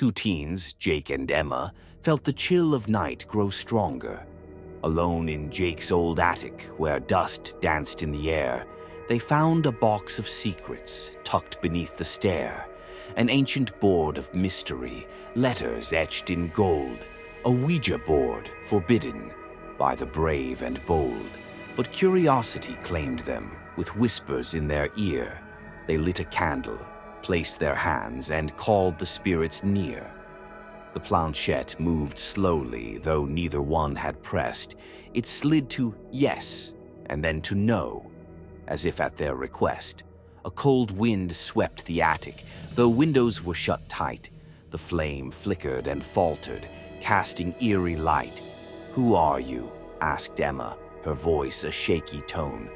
Two teens, Jake and Emma, felt the chill of night grow stronger. Alone in Jake's old attic, where dust danced in the air, they found a box of secrets tucked beneath the stair, an ancient board of mystery, letters etched in gold, a Ouija board forbidden by the brave and bold. But curiosity claimed them, with whispers in their ear. They lit a candle, placed their hands, and called the spirits near. The planchette moved slowly, though neither one had pressed. It slid to yes, and then to no, as if at their request. A cold wind swept the attic, though windows were shut tight. The flame flickered and faltered, casting eerie light. "Who are you?" asked Emma, her voice a shaky tone.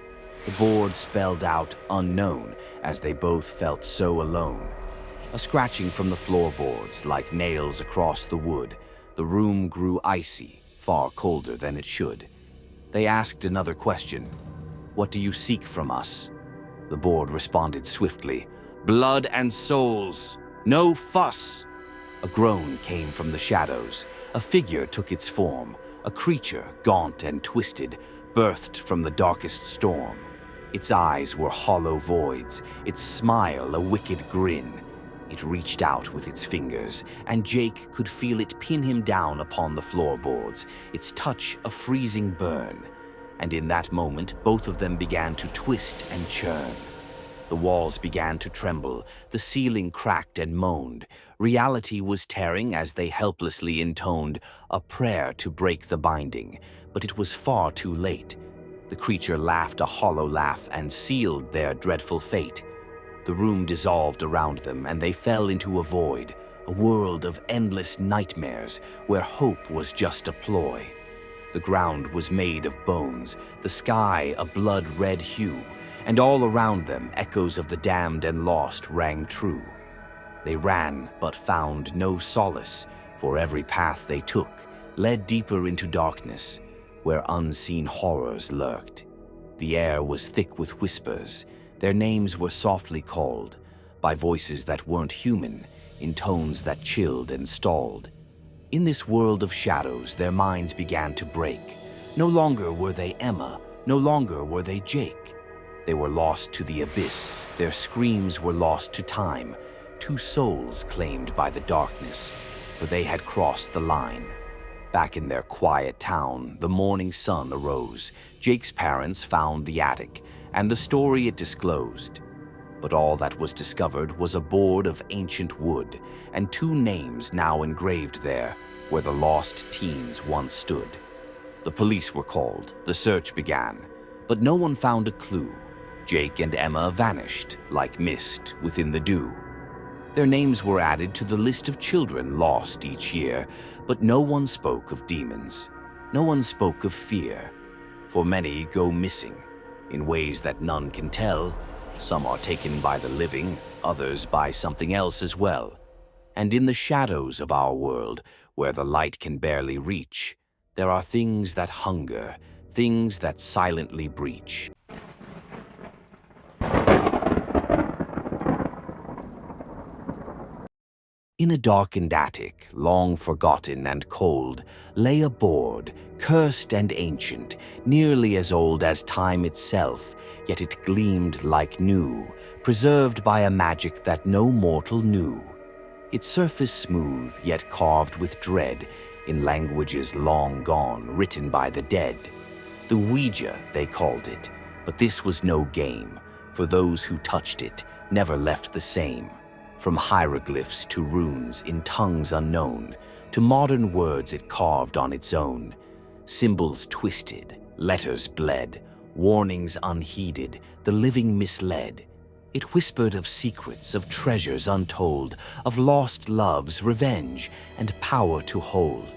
The board spelled out unknown, as they both felt so alone. A scratching from the floorboards, like nails across the wood. The room grew icy, far colder than it should. They asked another question. "What do you seek from us?" The board responded swiftly. "Blood and souls! No fuss!" A groan came from the shadows. A figure took its form, a creature, gaunt and twisted, birthed from the darkest storm. Its eyes were hollow voids, its smile a wicked grin. It reached out with its fingers, and Jake could feel it pin him down upon the floorboards, its touch a freezing burn. And in that moment, both of them began to twist and churn. The walls began to tremble, the ceiling cracked and moaned. Reality was tearing as they helplessly intoned a prayer to break the binding, but it was far too late. The creature laughed a hollow laugh and sealed their dreadful fate. The room dissolved around them, and they fell into a void, a world of endless nightmares where hope was just a ploy. The ground was made of bones, the sky a blood-red hue, and all around them echoes of the damned and lost rang true. They ran, but found no solace, for every path they took led deeper into darkness, where unseen horrors lurked. The air was thick with whispers. Their names were softly called, by voices that weren't human, in tones that chilled and stalled. In this world of shadows, their minds began to break. No longer were they Emma, no longer were they Jake. They were lost to the abyss, their screams were lost to time, two souls claimed by the darkness, for they had crossed the line. Back in their quiet town, the morning sun arose. Jake's parents found the attic, and the story it disclosed. But all that was discovered was a board of ancient wood, and two names now engraved there, where the lost teens once stood. The police were called, the search began, but no one found a clue. Jake and Emma vanished, like mist within the dew. Their names were added to the list of children lost each year, but no one spoke of demons. No one spoke of fear, for many go missing in ways that none can tell. Some are taken by the living, others by something else as well. And in the shadows of our world, where the light can barely reach, there are things that hunger, things that silently breach. In a darkened attic, long forgotten and cold, lay a board, cursed and ancient, nearly as old as time itself, yet it gleamed like new, preserved by a magic that no mortal knew. Its surface smooth, yet carved with dread, in languages long gone, written by the dead. The Ouija, they called it, but this was no game, for those who touched it never left the same. From hieroglyphs to runes in tongues unknown, to modern words it carved on its own. Symbols twisted, letters bled, warnings unheeded, the living misled. It whispered of secrets, of treasures untold, of lost loves, revenge, and power to hold.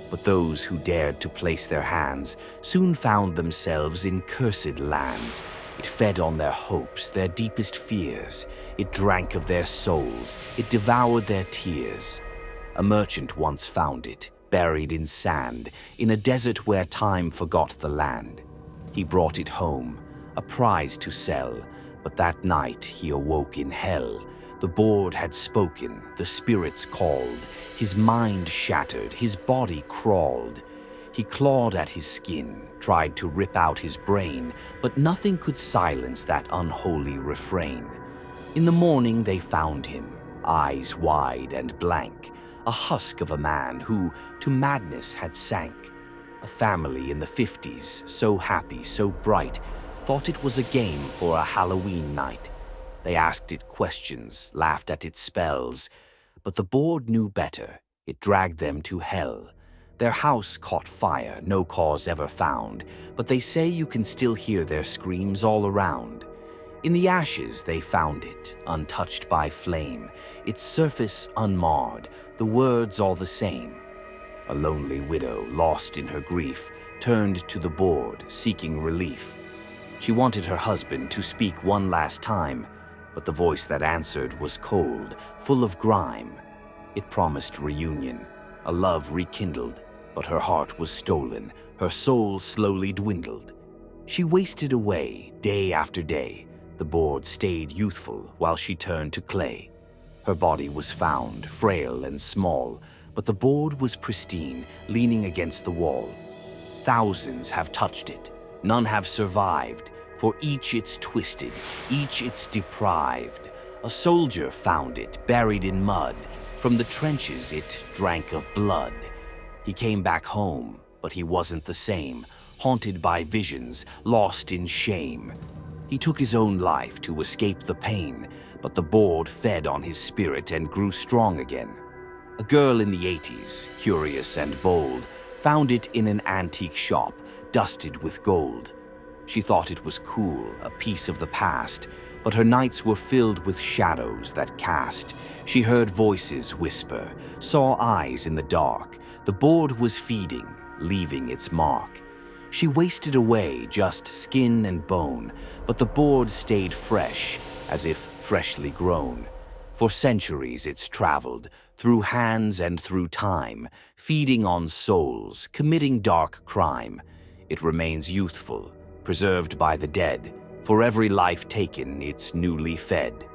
But those who dared to place their hands soon found themselves in cursed lands. It fed on their hopes, their deepest fears. It drank of their souls, it devoured their tears. A merchant once found it, buried in sand, in a desert where time forgot the land. He brought it home, a prize to sell, but that night he awoke in hell. The The board had spoken, the spirits called. His mind shattered, his body crawled. He clawed at his skin, tried to rip out his brain, but nothing could silence that unholy refrain. In the morning they found him, eyes wide and blank, a husk of a man who to madness had sank. A family in the 50s, so happy, so bright, thought it was a game for a Halloween night. They asked it questions, laughed at its spells, but the board knew better. It dragged them to hell. Their house caught fire, no cause ever found, but they say you can still hear their screams all around. In the ashes they found it, untouched by flame, its surface unmarred, the words all the same. A lonely widow, lost in her grief, turned to the board, seeking relief. She wanted her husband to speak one last time, but the voice that answered was cold, full of grime. It promised reunion, a love rekindled, but her heart was stolen, her soul slowly dwindled. She wasted away, day after day. The board stayed youthful while she turned to clay. Her body was found, frail and small, but the board was pristine, leaning against the wall. Thousands have touched it, none have survived, for each it's twisted, each it's deprived. A soldier found it, buried in mud. From the trenches it drank of blood. He came back home, but he wasn't the same, haunted by visions, lost in shame. He took his own life to escape the pain, but the board fed on his spirit and grew strong again. A girl in the 80s, curious and bold, found it in an antique shop, dusted with gold. She thought it was cool, a piece of the past, but her nights were filled with shadows that cast. She heard voices whisper, saw eyes in the dark. The board was feeding, leaving its mark. She wasted away just skin and bone, but the board stayed fresh, as if freshly grown. For centuries it's traveled, through hands and through time, feeding on souls, committing dark crime. It remains youthful, preserved by the dead. For every life taken, it's newly fed.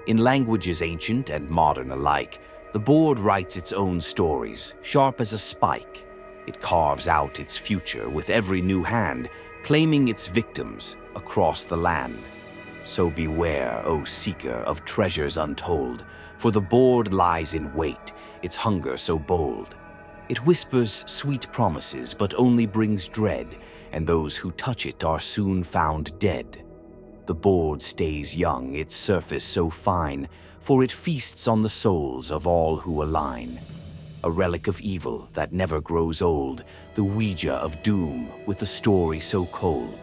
In languages ancient and modern alike, the board writes its own stories, sharp as a spike. It carves out its future with every new hand, claiming its victims across the land. So beware, O seeker of treasures untold, for the board lies in wait, its hunger so bold. It whispers sweet promises, but only brings dread, and those who touch it are soon found dead. The board stays young, its surface so fine, for it feasts on the souls of all who align. A relic of evil that never grows old, the Ouija of doom with a story so cold.